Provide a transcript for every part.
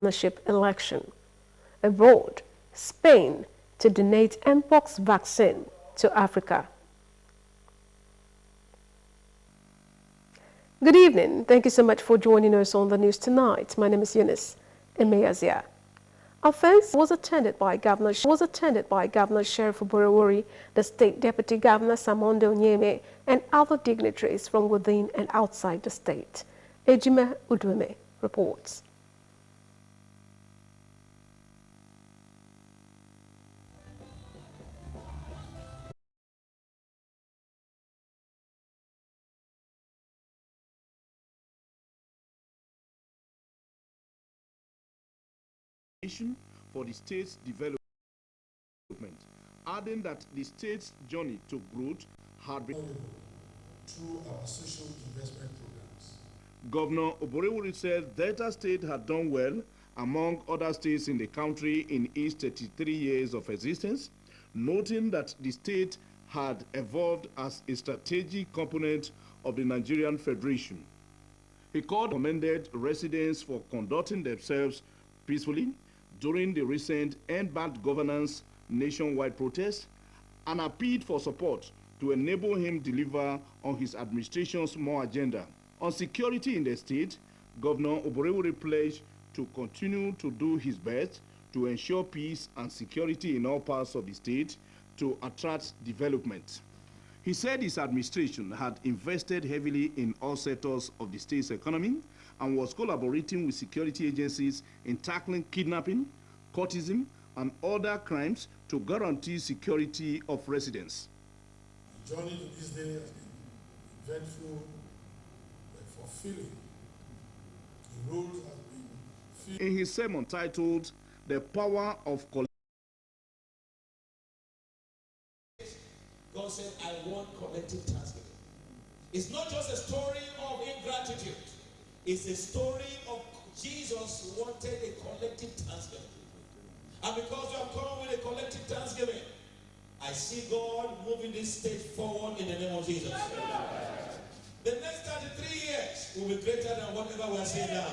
governorship election. Abroad, Spain to donate Mpox vaccine to Africa. Good evening. Thank you so much for joining us on the news tonight. My name is Eunice Emeyazia. Offense was attended by Governor Sheriff Oborowori, the State Deputy Governor Samondo Nyeme, and other dignitaries from within and outside the state. Ejime Udume reports. For the state's development, adding that the state's journey to growth had been through our social investment programs. Governor Oborowori said Delta State had done well among other states in the country in its 33 years of existence, noting that the state had evolved as a strategic component of the Nigerian Federation. He commended residents for conducting themselves peacefully during the recent End Bad Governance nationwide protest and appealed for support to enable him deliver on his administration's more agenda. On security in the state, Governor Oborowori pledged to continue to do his best to ensure peace and security in all parts of the state to attract development. He said his administration had invested heavily in all sectors of the state's economy and was collaborating with security agencies in tackling kidnapping, courtism, and other crimes to guarantee security of residents. The journey to this day has been eventful and fulfilling. The road has been filled. In his sermon titled, "The Power of Collective," God said, I want collective thanksgiving. It's not just a story of ingratitude. It's a story of Jesus wanted a collective thanksgiving. And because you have come with a collective thanksgiving, I see God moving this state forward in the name of Jesus. The next 33 years will be greater than whatever we are seeing now.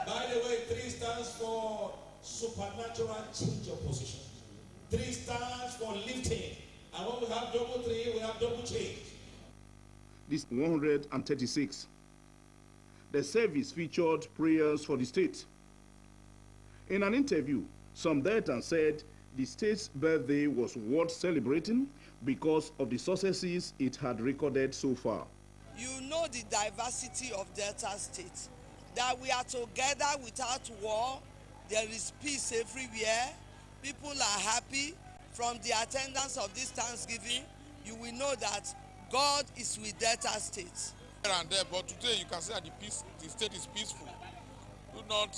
By the way, 3 stands for supernatural change of position. 3 stands for lifting. And when we have double 3, we have double change. This 136. The service featured prayers for the state. In an interview, some Deltans said the state's birthday was worth celebrating because of the successes it had recorded so far. You know the diversity of Delta State, that we are together without war, there is peace everywhere, people are happy. From the attendance of this Thanksgiving, you will know that God is with Delta State. Here and there, but today you can see that the state is peaceful. Do not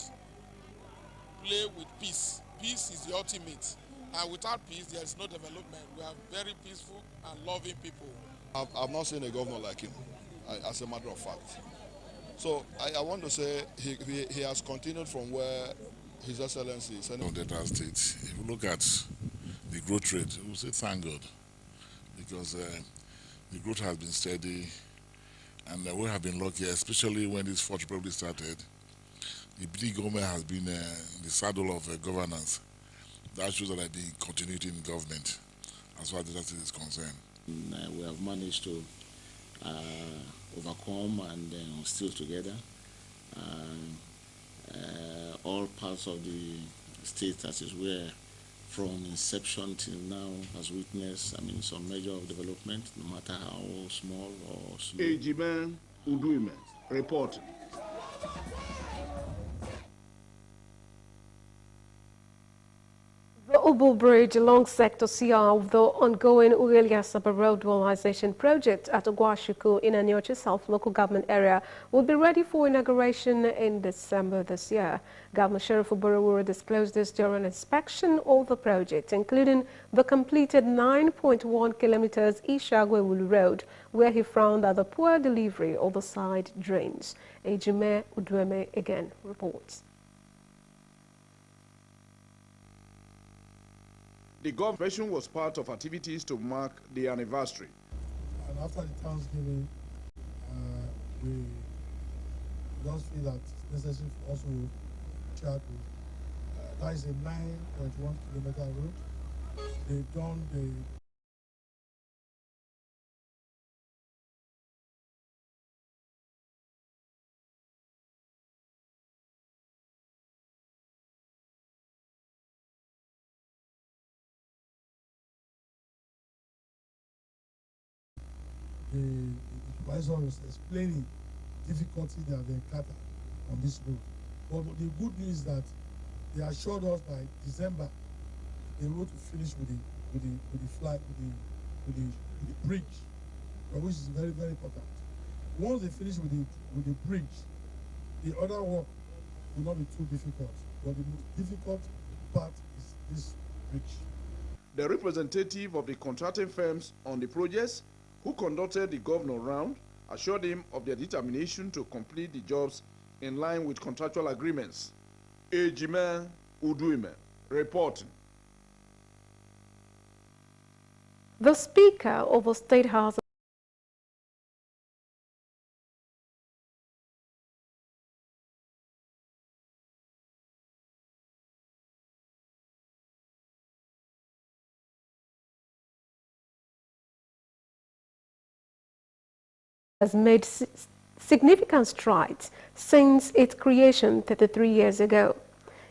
play with peace. Peace is the ultimate. And without peace, there is no development. We are very peaceful and loving people. I've not seen a governor like him, as a matter of fact. So I want to say he has continued from where His Excellency is. Delta State, if you look at the growth rate, we say thank God, because the growth has been steady, and we have been lucky, especially when this Fourth Republic started. The big government has been the saddle of governance. That shows that there be continuity in government, as far as that is concerned. We have managed to overcome and still together. All parts of the state, as is where from inception till now, has witnessed, some measure of development, no matter how small or slow. Ejime Udume reporting. The Obo Bridge along Sector CR of the ongoing Ughelli-Asaba Road Dualization project at Ogwashuku in Anioche South local government area will be ready for inauguration in December this year. Governor Sheriff Oborowori disclosed this during inspection of the project, including the completed 9.1 kilometers Ishagwe-Wulu Road, where he frowned at the poor delivery of the side drains. Ejime Udume again reports. The convention was part of activities to mark the anniversary. And after the Thanksgiving, we just feel that it's necessary for us to Chaco. That is a 9.1 kilometer road. They've done the supervisor was explaining difficulty they have encountered on this road. But the good news is that they assured us by December the road to finish with the bridge, which is very, very important. Once they finish with the bridge, the other work will not be too difficult. But the most difficult part is this bridge. The representative of the contracting firms on the projects who conducted the governor round assured him of their determination to complete the jobs in line with contractual agreements. Ejime Uduime reporting. The Speaker of the State House has made significant strides since its creation 33 years ago.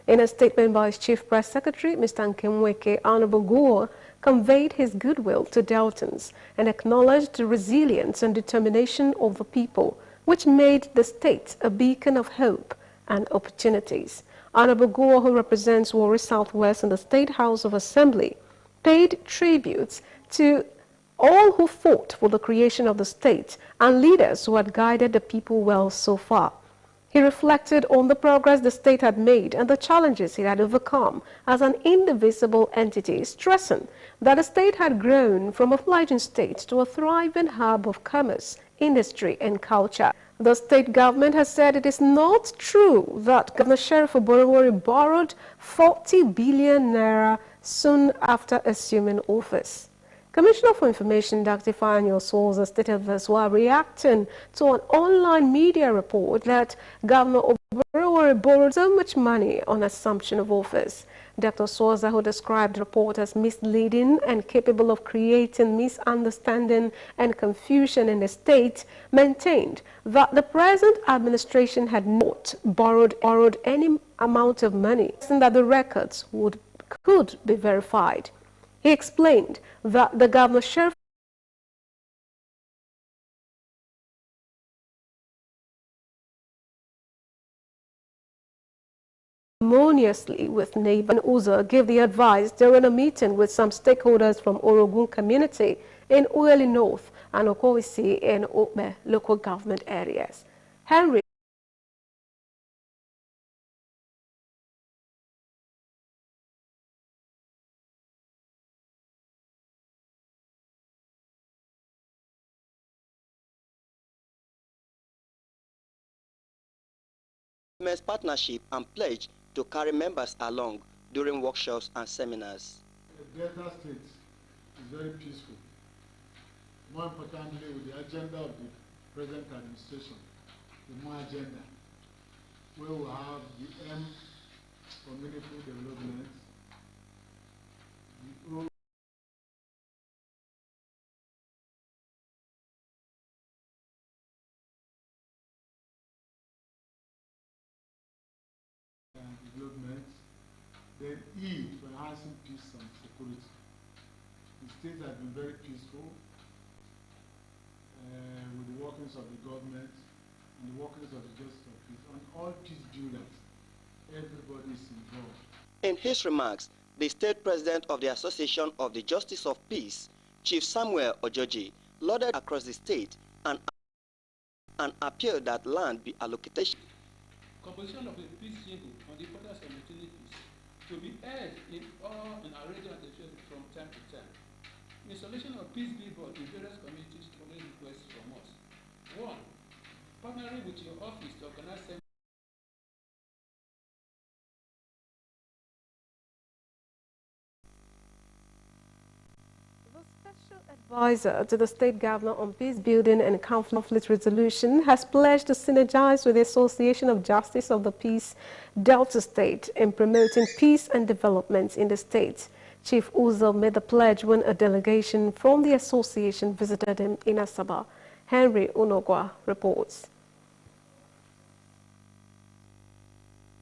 In a statement by its Chief Press Secretary, Mr. Nkemweke, Honorable Gore conveyed his goodwill to Deltans and acknowledged the resilience and determination of the people, which made the state a beacon of hope and opportunities. Honorable Gore, who represents Warri Southwest in the State House of Assembly, paid tributes to all who fought for the creation of the state and leaders who had guided the people well so far. He reflected on the progress the state had made and the challenges it had overcome as an indivisible entity, stressing that the state had grown from a fledgling state to a thriving hub of commerce, industry, and culture. The state government has said it is not true that Governor Sheriff Oborevwori borrowed 40 billion naira soon after assuming office. Commissioner for Information Dr. Ifeanyi Osuoza stated this while reacting to an online media report that Governor Oborevwori borrowed so much money on assumption of office. Dr. Osuoza, who described the report as misleading and capable of creating misunderstanding and confusion in the state, maintained that the present administration had not borrowed any amount of money, and that the records could be verified. He explained that the Governor Sheriff harmoniously with neighbor Uzo gave the advice during a meeting with some stakeholders from Orogun community in Ueli North and Okowisi in Okme local government areas. Henry partnership and pledge to carry members along during workshops and seminars. The Delta State is very peaceful. More importantly, with the agenda of the present administration, the more agenda, where we have the M for meaningful development, the O development, then E for enhancing peace and security. The state has been very peaceful with the workings of the government and the workings of the justice of peace. On all peace builders, everybody is involved. In his remarks, the state president of the Association of the Justice of Peace, Chief Samuel Ojoji, lauded across the state and appealed that land be allocated. Composition of a peace symbol on the importance of utilities to be heard in our region from time to time. Installation of peace billboards in various communities following requests from us. 1. Partnering with your office to organize The special advisor Advisor to the State Governor on Peace Building and Conflict Resolution has pledged to synergize with the Association of Justice of the Peace Delta State in promoting peace and development in the state. Chief Uzo made the pledge when a delegation from the association visited him in Asaba. Henry Onogwa reports.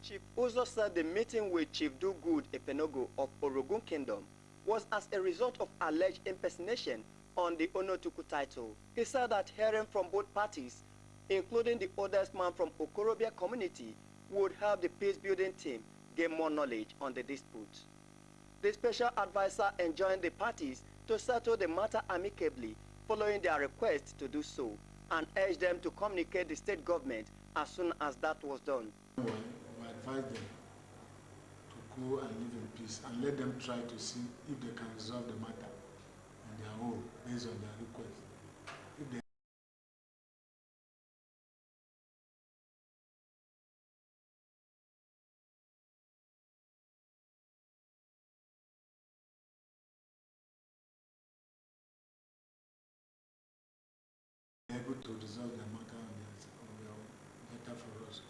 Chief Uzo said the meeting with Chief Do-Good Epenogo of Orogun Kingdom was as a result of alleged impersonation on the Onotuku title. He said that hearing from both parties, including the oldest man from Okorobia community, would help the peace-building team gain more knowledge on the dispute. The special advisor enjoined the parties to settle the matter amicably following their request to do so, and urged them to communicate the state government as soon as that was done. We advise them to go and live in peace and let them try to see if they can resolve the matter on their own based on their request. If they are able to resolve the matter on their own, better for us.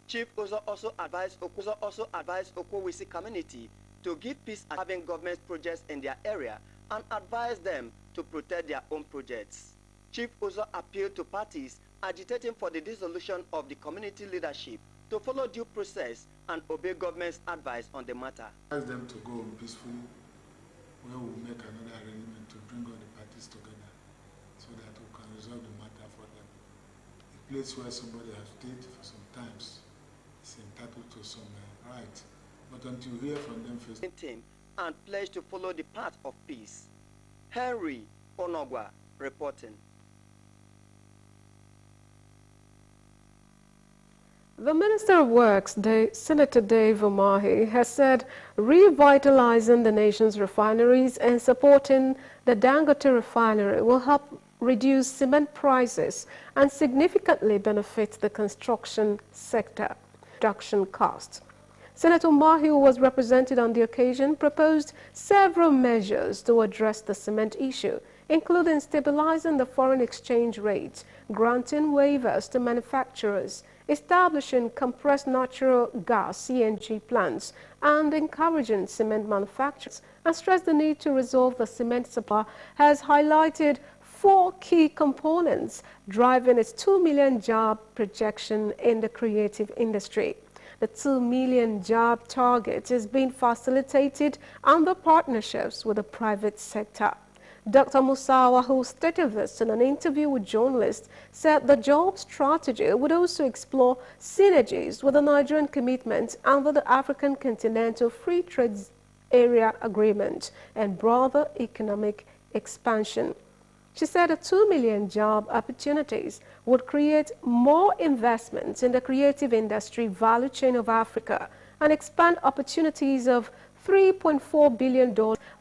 Chief Uzo also advised Okowisi community to give peace and having government projects in their area and advise them to protect their own projects. Chief Uzo appealed to parties agitating for the dissolution of the community leadership to follow due process and obey government's advice on the matter. Ask them to go on peacefully, where we'll make another arrangement to bring all the parties together so that we can resolve the matter for them. A place where somebody has stayed for some times is entitled to some right, but until you hear from them first. And pledge to follow the path of peace. Henry Onogwa reporting. The Minister of Works, Senator Dave Umahi, has said revitalizing the nation's refineries and supporting the Dangote refinery will help reduce cement prices and significantly benefit the construction sector production costs. Senator Umahi, who was represented on the occasion, proposed several measures to address the cement issue, including stabilizing the foreign exchange rates, granting waivers to manufacturers, establishing compressed natural gas (CNG) plants, and encouraging cement manufacturers, and stressed the need to resolve the cement supply, has highlighted 4 key components driving its 2 million job projection in the creative industry. The 2 million job target is being facilitated under partnerships with the private sector. Dr. Musawa, who stated this in an interview with journalists, said the job strategy would also explore synergies with the Nigerian commitment under the African Continental Free Trade Area Agreement and broader economic expansion. She said the 2 million job opportunities would create more investments in the creative industry value chain of Africa and expand opportunities of $3.4 billion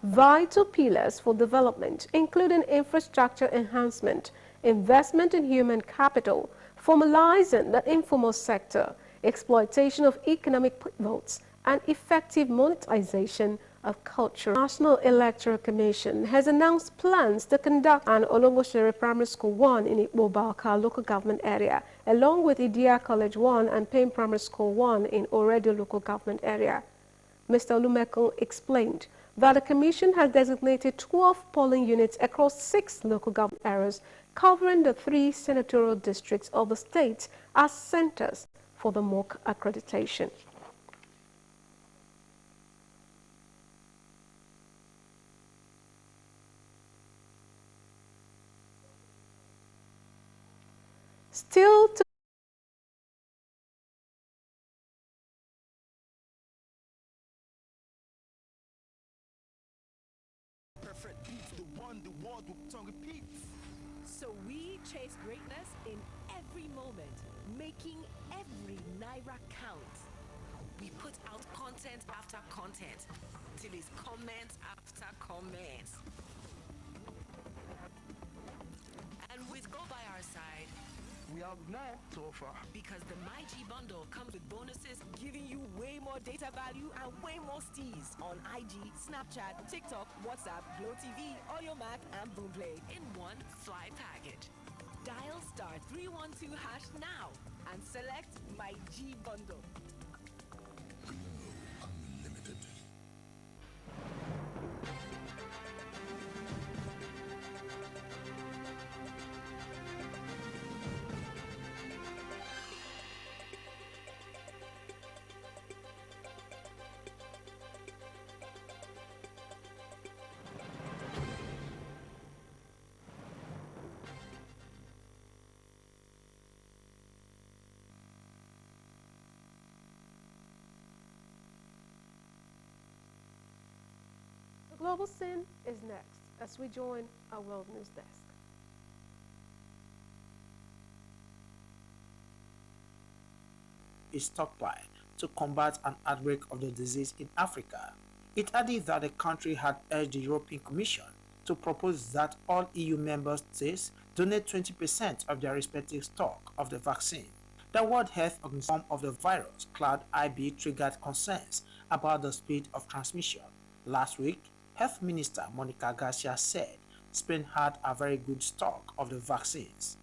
vital pillars for development, including infrastructure enhancement, investment in human capital, formalizing the informal sector, exploitation of economic pivots, and effective monetization of culture. The National Electoral Commission has announced plans to conduct an Ologoshere Primary School 1 in Ikpobalka local government area, along with Idia College 1 and Payne Primary School 1 in Oredo local government area. Mr. Olumekun explained that the Commission has designated 12 polling units across 6 local government areas, covering the 3 senatorial districts of the state as centers for the mock accreditation. Still to the world will repeat. So we chase greatness in every moment, making every naira count. We put out content after content, till it's comment after comment. And with God by our side, we have more to offer. Because the MyG bundle comes with bonuses, giving you way more data value and way more steez on IG, Snapchat, TikTok, WhatsApp, Glow TV, Audiomack, and Boomplay in one fly package. Dial *312# now and select MyG bundle. Unlimited. The Global Scene is next as we join our World News Desk. A stockpile to combat an outbreak of the disease in Africa. It added that the country had urged the European Commission to propose that all EU member states donate 20% of their respective stock of the vaccine. The World Health Organization of the virus, Clade IB, triggered concerns about the speed of transmission. Last week, Health Minister Monica Garcia said Spain had a very good stock of the vaccines.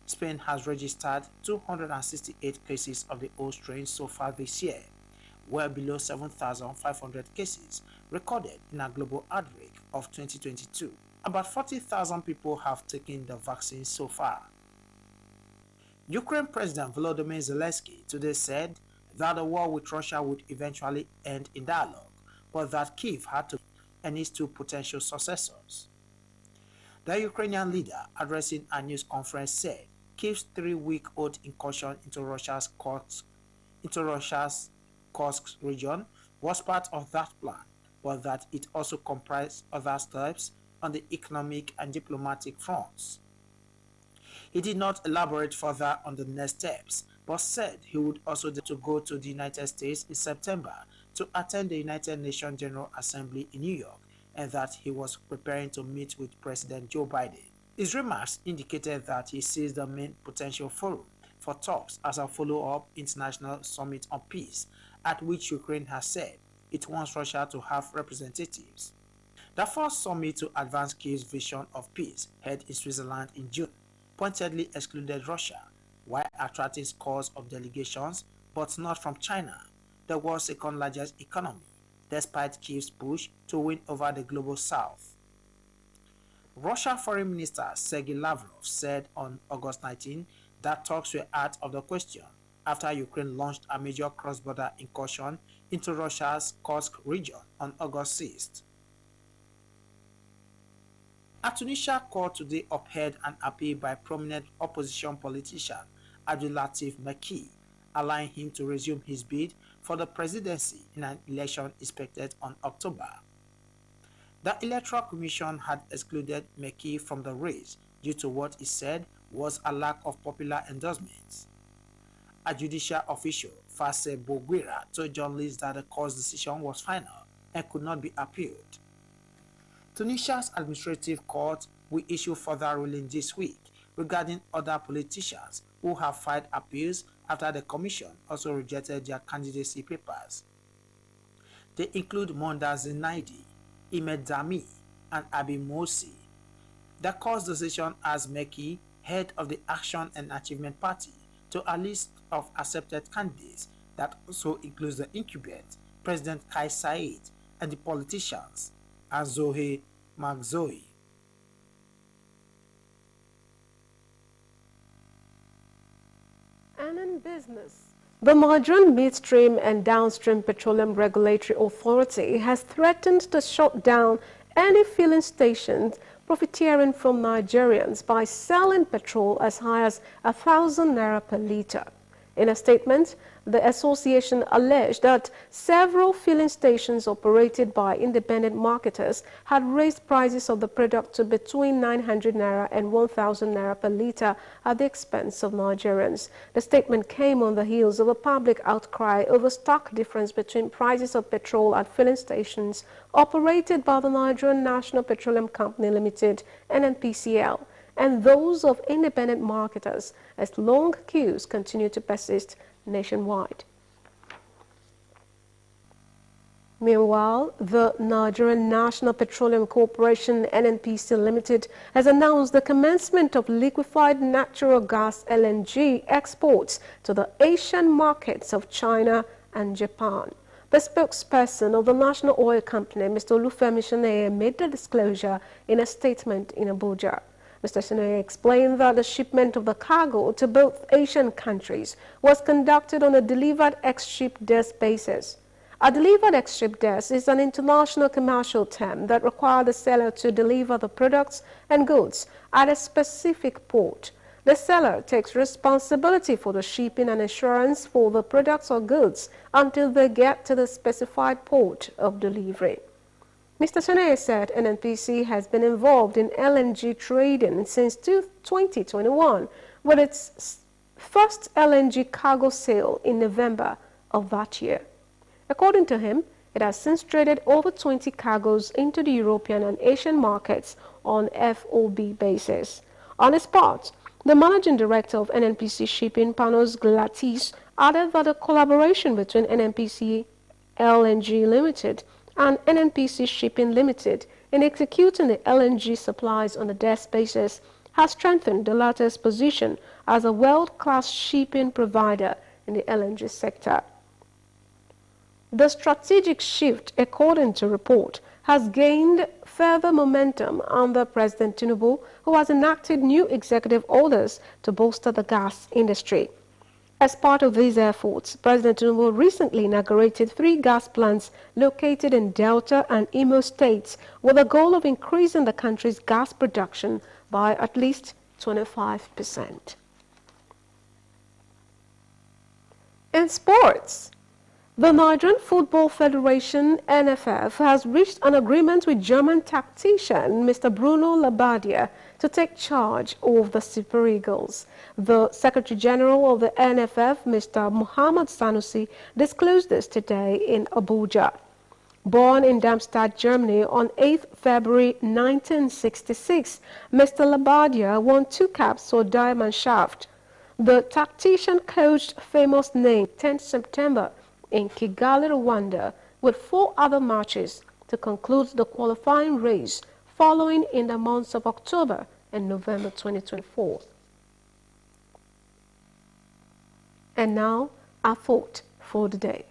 Spain has registered 268 cases of the old strain so far this year, well below 7,500 cases recorded in a global outbreak of 2022. About 40,000 people have taken the vaccine so far. Ukraine President Volodymyr Zelensky today said that the war with Russia would eventually end in dialogue, but that Kyiv had to and its two potential successors. The Ukrainian leader, addressing a news conference, said Kyiv's 3-week-old incursion into Russia's Kursk region was part of that plan, but that it also comprised other steps on the economic and diplomatic fronts. He did not elaborate further on the next steps, but said he would also go to the United States in September to attend the United Nations General Assembly in New York, and that he was preparing to meet with President Joe Biden. His remarks indicated that he sees the main potential forum for talks as a follow-up international summit on peace, at which Ukraine has said it wants Russia to have representatives. The first summit to advance Kyiv's vision of peace, held in Switzerland in June, pointedly excluded Russia, while attracting scores of delegations, but not from China, the world's second largest economy, despite Kyiv's push to win over the global south. Russia Foreign Minister Sergei Lavrov said on August 19 that talks were out of the question after Ukraine launched a major cross-border incursion into Russia's Kursk region on August 6th. A Tunisia court today upheld an appeal by prominent opposition politician Abdulatif Mekki, allowing him to resume his bid for the presidency in an election expected on October. The Electoral Commission had excluded Mekki from the race due to what it said was a lack of popular endorsements. A judicial official, Fase Boguira, told journalists that the court's decision was final and could not be appealed. Tunisia's administrative court will issue further ruling this week regarding other politicians who have filed appeals after the commission also rejected their candidacy papers. They include Monda Zenaidi, Imed Dami, and Abi Morsi. The court's decision as Mekki, head of the Action and Achievement Party, to a list of accepted candidates that also includes the incumbent, President Kais Saied, and the politicians, Azohe Magzoui. And in business, the Nigerian Midstream and Downstream Petroleum Regulatory Authority has threatened to shut down any filling stations profiteering from Nigerians by selling petrol as high as 1,000 naira per litre. In a statement, the association alleged that several filling stations operated by independent marketers had raised prices of the product to between 900 naira and 1,000 naira per litre at the expense of Nigerians. The statement came on the heels of a public outcry over stark difference between prices of petrol at filling stations operated by the Nigerian National Petroleum Company Limited, NNPCL, and those of independent marketers as long queues continue to persist nationwide. Meanwhile, the Nigerian National Petroleum Corporation (NNPC) Limited has announced the commencement of liquefied natural gas (LNG) exports to the Asian markets of China and Japan. The spokesperson of the National Oil Company, Mr. Olufemi Soneye, made the disclosure in a statement in Abuja. Mr. Soneye explained that the shipment of the cargo to both Asian countries was conducted on a delivered ex-ship desk basis. A delivered ex-ship desk is an international commercial term that requires the seller to deliver the products and goods at a specific port. The seller takes responsibility for the shipping and insurance for the products or goods until they get to the specified port of delivery. Mr. Soneye said NNPC has been involved in LNG trading since 2021, with its first LNG cargo sale in November of that year. According to him, it has since traded over 20 cargoes into the European and Asian markets on FOB basis. On his part, the managing director of NNPC Shipping, Panos Glatis, added that the collaboration between NNPC LNG Limited and NNPC Shipping Limited in executing the LNG supplies on a desk basis has strengthened the latter's position as a world-class shipping provider in the LNG sector. The strategic shift, according to report, has gained further momentum under President Tinubu, who has enacted new executive orders to bolster the gas industry. As part of these efforts, President Tinubu recently inaugurated 3 gas plants located in Delta and Imo states with the goal of increasing the country's gas production by at least 25%. In sports, the Nigerian Football Federation (NFF) has reached an agreement with German tactician Mr. Bruno Labbadia to take charge of the Super Eagles. The Secretary General of the NFF, Mr. Muhammad Sanusi, disclosed this today in Abuja. Born in Darmstadt, Germany on 8 February 1966, Mr. Labbadia won 2 caps for Diamond Shaft. The tactician coached famous name 10th September in Kigali, Rwanda, with 4 other matches to conclude the qualifying race following in the months of October and November 2024. And now, our thought for the day.